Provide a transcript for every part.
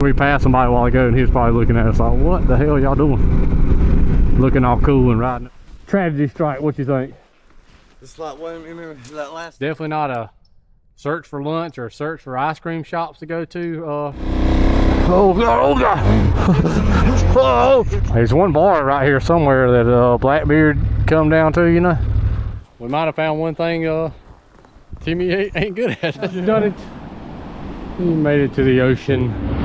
We passed somebody a while ago and he was probably looking at us like, what the hell y'all doing? Looking all cool and riding. Tragedy strike, what you think? It's like, remember that last? Definitely not a search for lunch or search for ice cream shops to go to. Oh God, oh God. Oh, there's one bar right here somewhere that Blackbeard come down to, you know. We might have found one thing Timmy ain't good at. Done it. He made it to the ocean.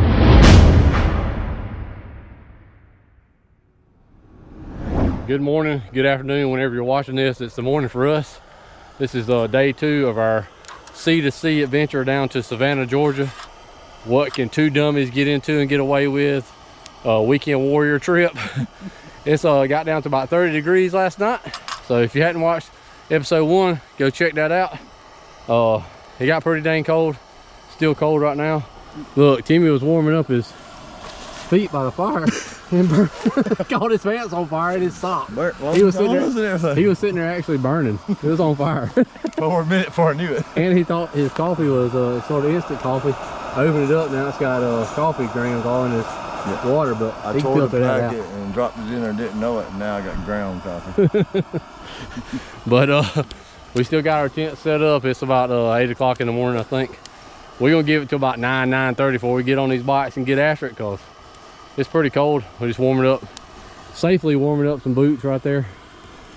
Good morning, good afternoon, whenever you're watching this. It's the morning for us. This is day 2 of our sea-to-sea adventure down to Savannah, Georgia. What can two dummies get into and get away with? Weekend warrior trip. It's got down to about 30 degrees last night. So if you hadn't watched episode 1, go check that out. It got pretty dang cold. Still cold right now. Look, Timmy was warming up his feet by the fire and caught his pants on fire and his sock. He was sitting there actually burning. It was on fire. For a minute before I knew it. And he thought his coffee was sort of instant coffee. I opened it up, now it's got coffee grounds all in his water, but I tore the packet and dropped it in there, didn't know it, and now I got ground coffee. But we still got our tent set up. It's about 8 o'clock in the morning, I think. We're gonna give it to about 9:30 before we get on these bikes and get after it, because it's pretty cold. We just warming up, safely warming up some boots right there.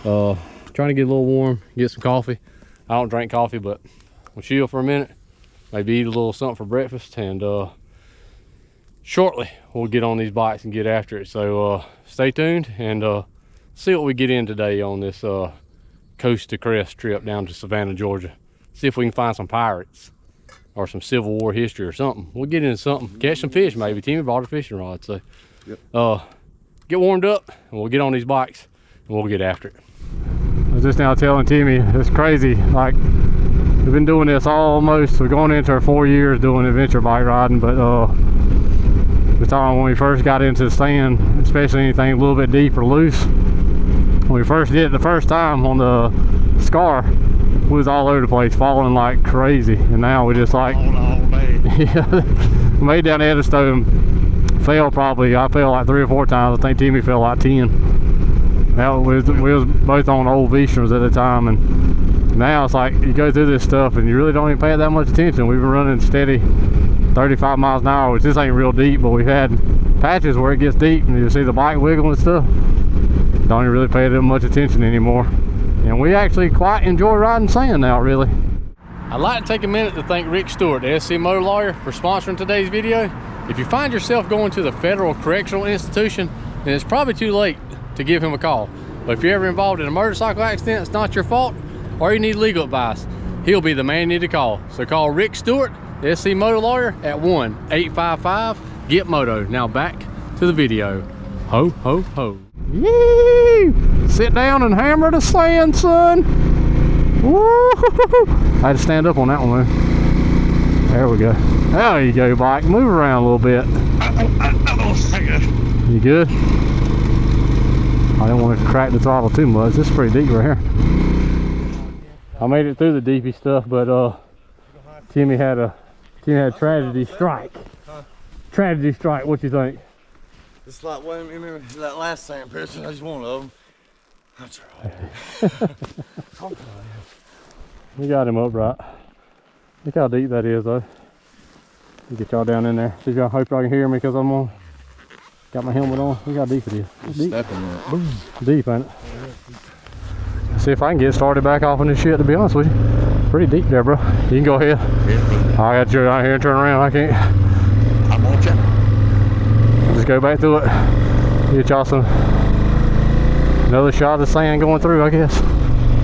Trying to get a little warm, get some coffee. I don't drink coffee, but we'll chill for a minute. Maybe eat a little something for breakfast, and shortly we'll get on these bikes and get after it. So stay tuned and see what we get in today on this coast to crest trip down to Savannah, Georgia. See if we can find some pirates or some Civil War history or something. We'll get into something. Catch some fish maybe. Timmy bought a fishing rod, so get warmed up and we'll get on these bikes and we'll get after it. I was just now telling Timmy, it's crazy, like we've been doing this we're going into our 4 years doing adventure bike riding, but we thought when we first got into the sand, especially anything a little bit deep or loose, when we first did it the first time on the Scar, we was all over the place, falling like crazy, and now we just like, yeah, made down the Eddystone, fell probably, I fell like 3 or 4 times. I think Timmy fell like 10. Now we was both on old V-Streams at the time, and now it's like you go through this stuff and you really don't even pay it that much attention. We've been running steady 35 miles an hour, which this ain't real deep, but we've had patches where it gets deep and you see the bike wiggling and stuff. Don't even really pay it that much attention anymore. And we actually quite enjoy riding sand now, really. I'd like to take a minute to thank Rick Stewart, the SC Motor Lawyer, for sponsoring today's video. If you find yourself going to the Federal Correctional Institution, then it's probably too late to give him a call. But if you're ever involved in a motorcycle accident, it's not your fault, or you need legal advice, he'll be the man you need to call. So call Rick Stewart, the SC Motor Lawyer, at 1-855-GET-MOTO. Now back to the video. Ho, ho, ho. Yee! Sit down and hammer the sand, son. Woo! I had to stand up on that one, man. There we go. There you go, bike. Move around a little bit. You good? I didn't want to crack the throttle too much. This is pretty deep right here. I made it through the deepy stuff, but Timmy had a tragedy strike. Tragedy strike. What you think? It's like, remember that last sand person? I just one of them. That's right. We got him up right. Look how deep that is, though. Get y'all down in there. See if y'all hope y'all can hear me because I'm on. Got my helmet on. Look how deep it is. Deep. Deep, ain't it? See if I can get started back off on this shit, to be honest with you. Pretty deep there, bro. You can go ahead. I got you out here and turn around. I can't. I'm on you. Just go back through it. Get y'all another shot of sand going through, I guess.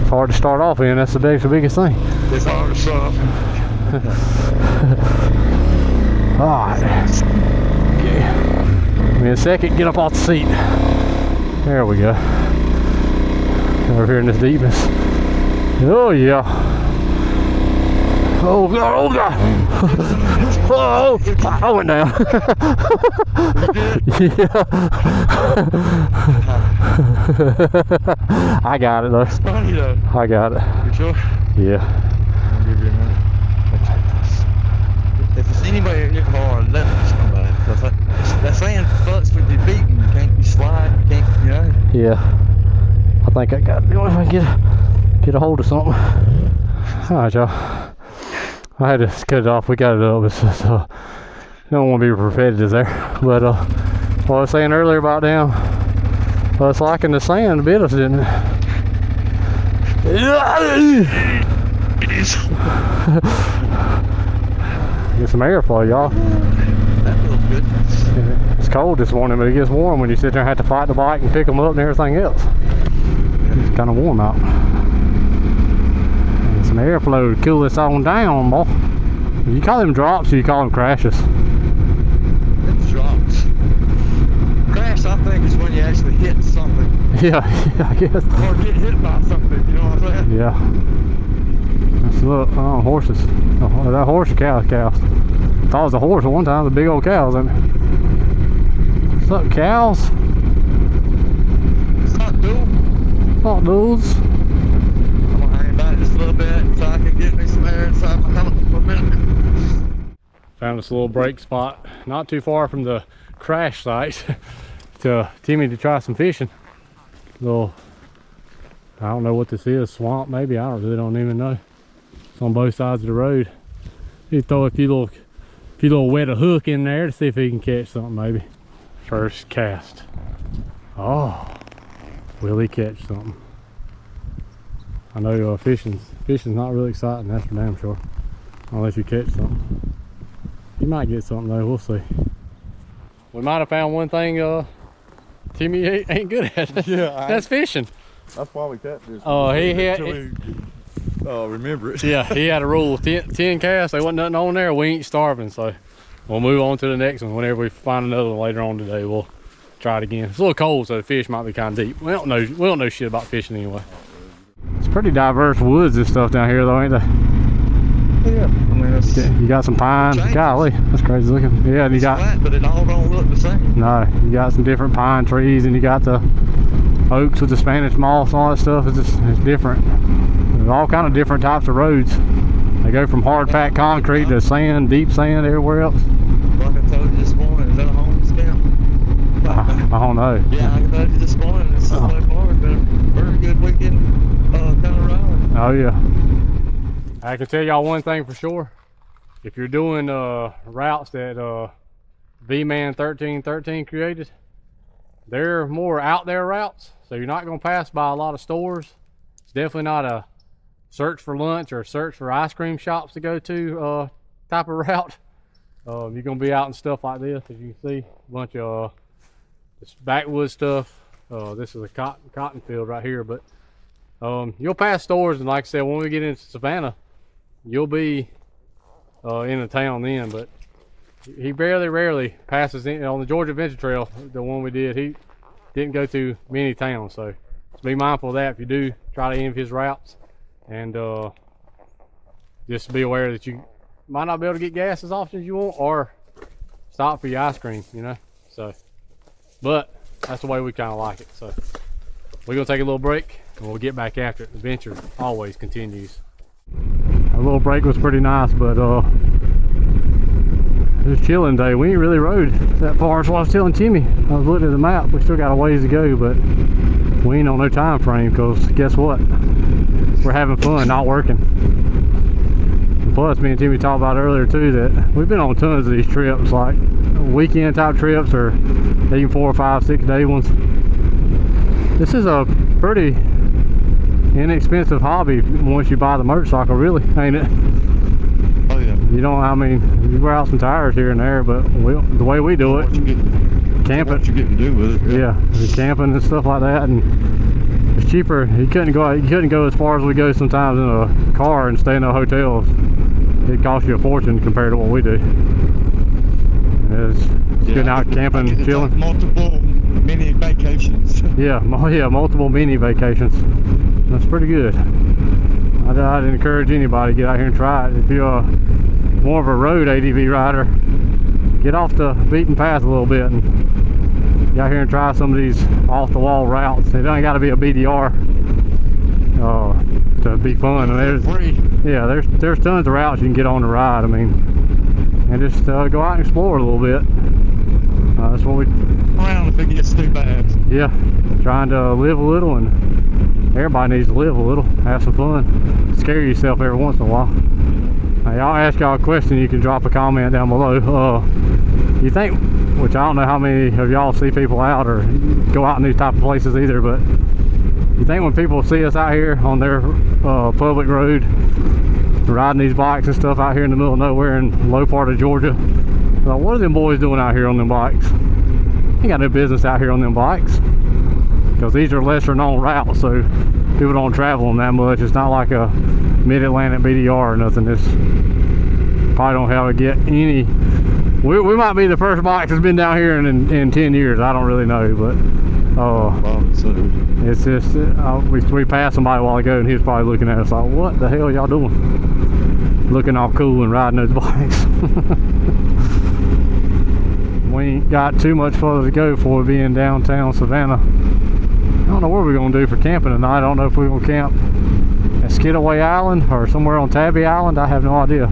It's hard to start off in. That's the biggest thing. It's hard to start off. Alright. Okay. Give me a second, get up off the seat. There we go. Over here in this deepness. Oh yeah. Oh God, oh God. Oh, I went down. Yeah. I got it though. I got it. You sure? Yeah. I'll give you a minute. If there's anybody in your car, let me somebody. Yeah, I think I got it. If I can get a hold of something. Alright, y'all. I had to cut it off. We got it up. So don't want to be repetitive there. But what I was saying earlier about them, it's liking the sand bit us, didn't it? Get some airflow, y'all. That feels good. It's cold this morning, but it gets warm when you sit there and have to fight the bike and pick them up and everything else. It's kind of warm out. And some airflow to cool this on down, boy. You call them drops or you call them crashes? It's drops. Crash, I think, is when you actually hit something. Yeah, I guess. Or get hit by something, you know what I'm saying? Yeah. Let's look. Oh, horses. Oh, that horse or cows? Cows. I thought it was a horse at one time. The big old cows, isn't it? What's up, cows? It's not dual. Not dudes. I'm gonna hang back just a little bit so I can get me some air inside my helmet for a minute. Found this little break spot not too far from the crash site to Timmy to try some fishing. Little, I don't know what this is, swamp maybe, I really don't even know. It's on both sides of the road. He throw a few little wet a hook in there to see if he can catch something maybe. First cast. Oh, will he catch something? I know fishing's not really exciting, that's for damn sure. Unless you catch something. You might get something though, we'll see. We might have found one thing Timmy ain't good at. Yeah, that's fishing. That's why we kept this. Oh, Remember it. Yeah, he had a rule, 10 casts, there wasn't nothing on there, we ain't starving, so we'll move on to the next one. Whenever we find another one later on today, we'll try it again. It's a little cold, so the fish might be kind of deep. We don't know shit about fishing anyway. It's pretty diverse woods and stuff down here though, ain't they? Yeah, I mean, it's, you got some pine. Golly, that's crazy looking. Yeah, and you got flat, but it all don't look the same. No, you got some different pine trees, and you got the oaks with the Spanish moss and all that stuff. It's different. There's all kind of different types of roads. They go from hard packed concrete to sand, deep sand, everywhere else. Like I told you this morning, is that a home scam? I don't know. Yeah, I told you this morning, it's so far been a very good weekend kind of ride. Oh yeah. I can tell y'all one thing for sure. If you're doing routes that V-Man 1313 created, they're more out there routes, so you're not going to pass by a lot of stores. It's definitely not a search for lunch or search for ice cream shops to go to type of route. You're going to be out and stuff like this, as you can see, a bunch of this backwoods stuff. This is a cotton field right here, but you'll pass stores, and like I said, when we get into Savannah, you'll be in a town then, but he rarely passes in on the Georgia Adventure Trail. The one we did, he didn't go through many towns, so be mindful of that if you do try to any of his routes, and just be aware that you might not be able to get gas as often as you want, or stop for your ice cream, you know. So, but that's the way we kind of like it. So we're gonna take a little break, and we'll get back after it. The adventure always continues. A little break was pretty nice, but it was chilling day. We ain't really rode that far. So I was telling Timmy, I was looking at the map, we still got a ways to go, but we ain't on no time frame, because guess what, we're having fun, not working. And plus, me and Timmy talked about earlier too that we've been on tons of these trips, like weekend type trips, or even 4 or 5, 6 day ones. This is a pretty inexpensive hobby once you buy the motorcycle, really, ain't it? Oh yeah. You don't, I mean, you wear out some tires here and there, but the way we do it, camping, what you get to do with it. yeah, camping and stuff like that, and it's cheaper. You couldn't go as far as we go sometimes in a car and stay in a hotel. It costs you a fortune compared to what we do. It's getting out camping, chilling. Multiple mini vacations. Yeah, multiple mini vacations. That's pretty good. I'd encourage anybody to get out here and try it. If you're more of a road ADV rider, get off the beaten path a little bit and get out here and try some of these off-the-wall routes. It ain't got to be a BDR to be fun. Yeah, there's tons of routes you can get on the ride. I mean, and just go out and explore a little bit. That's what we. Around if it gets too bad. Yeah, trying to live a little, and everybody needs to live a little, have some fun, scare yourself every once in a while. Hey, I'll ask y'all a question. You can drop a comment down below. You think, which I don't know how many of y'all see people out or go out in these type of places either, but you think when people see us out here on their public road, riding these bikes and stuff out here in the middle of nowhere in the low part of Georgia, like, what are them boys doing out here on them bikes? Ain't got no business out here on them bikes, because these are lesser known routes, so people don't travel them that much. It's not like a mid-Atlantic BDR or nothing. It's probably don't have to get any. We might be the first bikes that's been down here in 10 years. I don't really know, but it's just we passed somebody a while ago, and he was probably looking at us like, what the hell y'all doing? Looking all cool and riding those bikes. We ain't got too much further to go before we be in downtown Savannah. I don't know what we're gonna do for camping tonight. I don't know if we're gonna camp at Skidaway Island or somewhere on Tybee Island. I have no idea.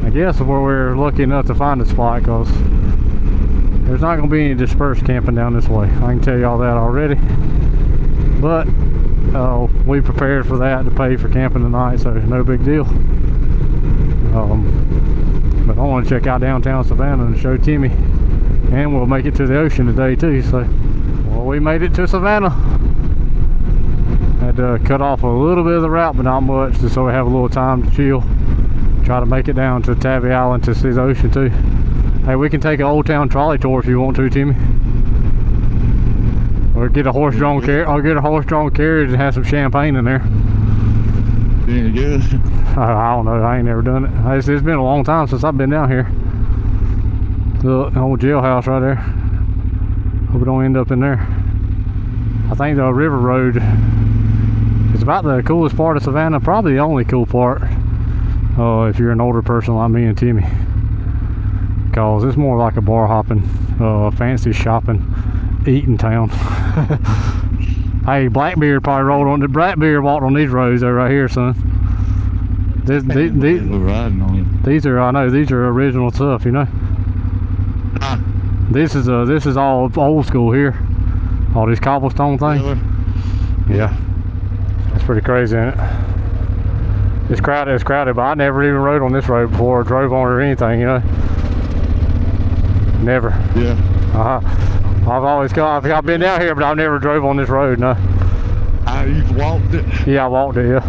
I guess where we're lucky enough to find a spot, because there's not gonna be any dispersed camping down this way. I can tell y'all that already. But we prepared for that to pay for camping tonight, so no big deal. But I want to check out downtown Savannah and show Timmy, and we'll make it to the ocean today too. So, well, we made it to Savannah. Had to cut off a little bit of the route, but not much, just so we have a little time to chill. Try to make it down to Tybee Island to see the ocean too. Hey, we can take an Old Town trolley tour if you want to, Timmy. Or get a horse-drawn carriage. I'll get a horse-drawn carriage and have some champagne in there. Pretty good. I don't know. I ain't never done it. It's been a long time since I've been down here. The old jailhouse right there. Hope we don't end up in there. I think the river road is about the coolest part of Savannah. Probably the only cool part. If you're an older person like me and Timmy. Because it's more like a bar hopping, fancy shopping, eating town. Hey, Blackbeard probably rode on the Blackbeard walked on these roads though right here, son. We're riding on it. These are, I know, these are original stuff, you know. This is all old school here. All these cobblestone things. Yeah, it's pretty crazy, isn't it? It's crowded, but I never even rode on this road before or drove on it or anything, you know. Never. Yeah. I've been down here, but I've never drove on this road, no. You've walked it? Yeah, I walked it, yeah.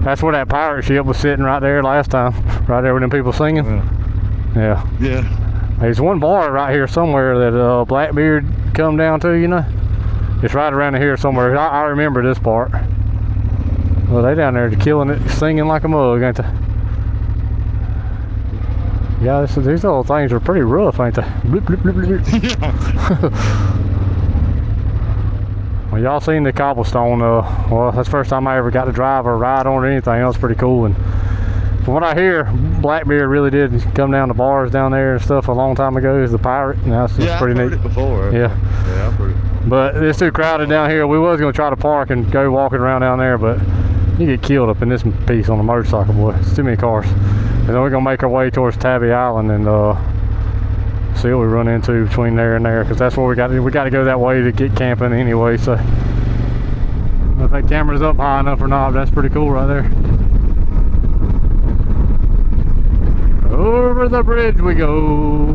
That's where that pirate ship was sitting right there last time. Right there with them people singing. Yeah. Yeah. There's one bar right here somewhere that Blackbeard come down to, you know. It's right around here somewhere. I remember this part. Well, they down there killing it, singing like a mug, ain't they? Yeah, these little things are pretty rough, ain't they? Bloop, bloop, bloop, bloop. Yeah. Well, y'all seen the cobblestone. Well, that's the first time I ever got to drive or ride on or anything. That was pretty cool. And from what I hear, Blackbeard really did come down to bars down there and stuff a long time ago as the pirate. And that's pretty neat. I've heard it before. Yeah. Yeah, I've heard it. But it's too crowded down here. We was going to try to park and go walking around down there, but you get killed up in this piece on a motorcycle, boy. It's too many cars. And then we're going to make our way towards Tybee Island and see what we run into between there and there, because that's where we got to go that way to get camping anyway. So I don't know if that camera's up high enough or not, but that's pretty cool right there. Over the bridge we go.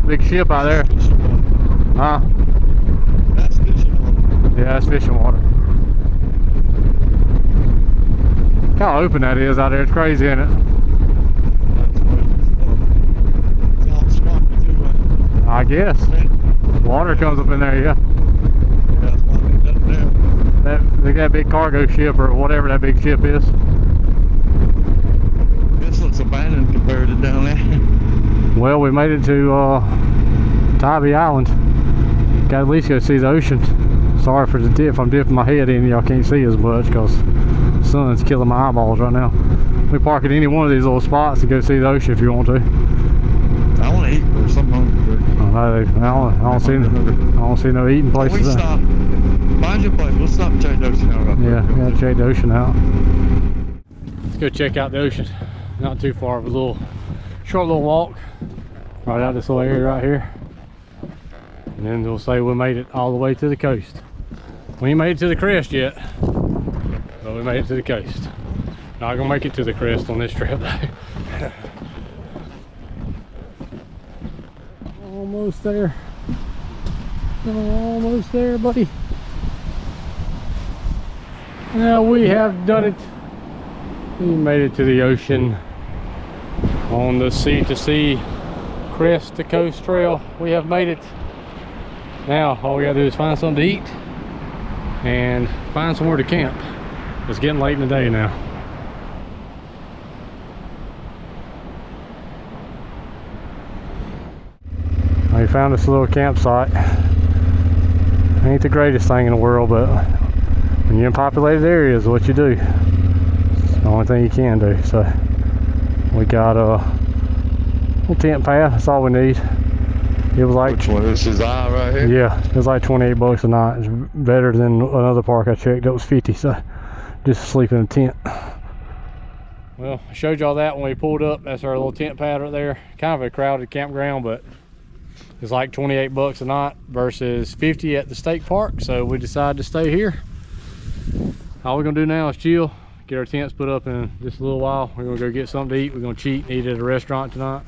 Big ship out there. Huh? That's fishing water. Yeah, that's fishing water. Look how open that is out there. It's crazy, isn't it? I guess. Water comes up in there, yeah. That's why they done it there. They got a big cargo ship or whatever that big ship is. This looks abandoned compared to down there. Well, we made it to Tybee Island. Got to at least go see the ocean. Sorry for the dip. I'm dipping my head in. Y'all can't see as much because the sun's killing my eyeballs right now. We park at any one of these little spots to go see the ocean if you want to. I want to eat or something. I don't see no eating places. We stop. Find your place. We'll stop and check the ocean out. Yeah, gotta check the ocean out. Let's go check out the ocean. Not too far, but short little walk. Right out this little area right here. And then they'll say we made it all the way to the coast. We ain't made it to the crest yet, but we made it to the coast. Not gonna make it to the crest on this trip though. Almost there. Almost there, buddy. Now we have done it. We made it to the ocean on the sea-to-sea crest to coast trail. We have made it. Now all we gotta do is find something to eat and find somewhere to camp. It's getting late in the day now. We found this little campsite. Ain't the greatest thing in the world, but when you're in populated areas, what you do. It's the only thing you can do. So we got a little tent pad. That's all we need. It was like, which one? This is right here? Yeah, it was like 28 bucks a night. It's better than another park I checked. That was 50. So just sleep in a tent. Well, I showed y'all that when we pulled up. That's our little tent pad right there. Kind of a crowded campground, but it's like 28 bucks a night versus 50 at the state park. So we decided to stay here. All we're gonna do now is chill, get our tents put up in just a little while. We're gonna go get something to eat. We're gonna cheat and eat at a restaurant tonight.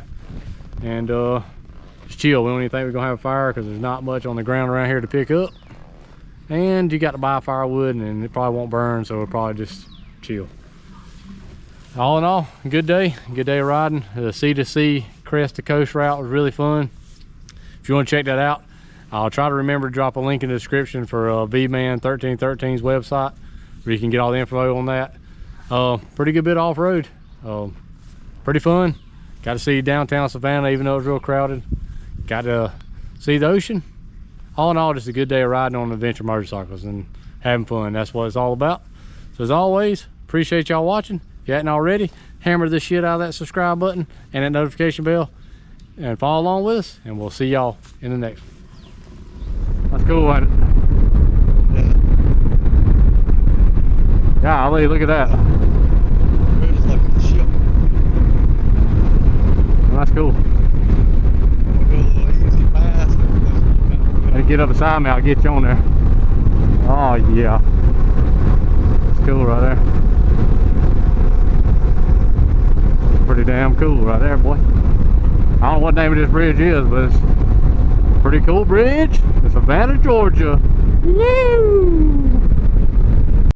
And just chill. We don't even think we're gonna have a fire because there's not much on the ground around here to pick up. And you got to buy firewood and it probably won't burn, so we'll probably just chill. All in all, good day of riding. The sea-to-sea crest to coast route was really fun. If you want to check that out, I'll try to remember to drop a link in the description for V-Man 1313's website where you can get all the info on that. Pretty good bit off-road. Pretty fun. Got to see downtown Savannah even though it was real crowded. Got to see the ocean. All in all, just a good day of riding on adventure motorcycles and having fun. That's what it's all about. So as always, appreciate y'all watching. If you hadn't already, hammer the shit out of that subscribe button and that notification bell and follow along with us, and we'll see y'all in the next one. That's cool, ain't it? Golly, look at that. It's like a ship. That's cool. We'll go a little easy fast. Hey, get up beside me, I'll get you on there. Oh yeah. It's cool right there. Pretty damn cool right there, boy. I don't know what name of this bridge is, but it's a pretty cool bridge in Savannah, Georgia. Woo!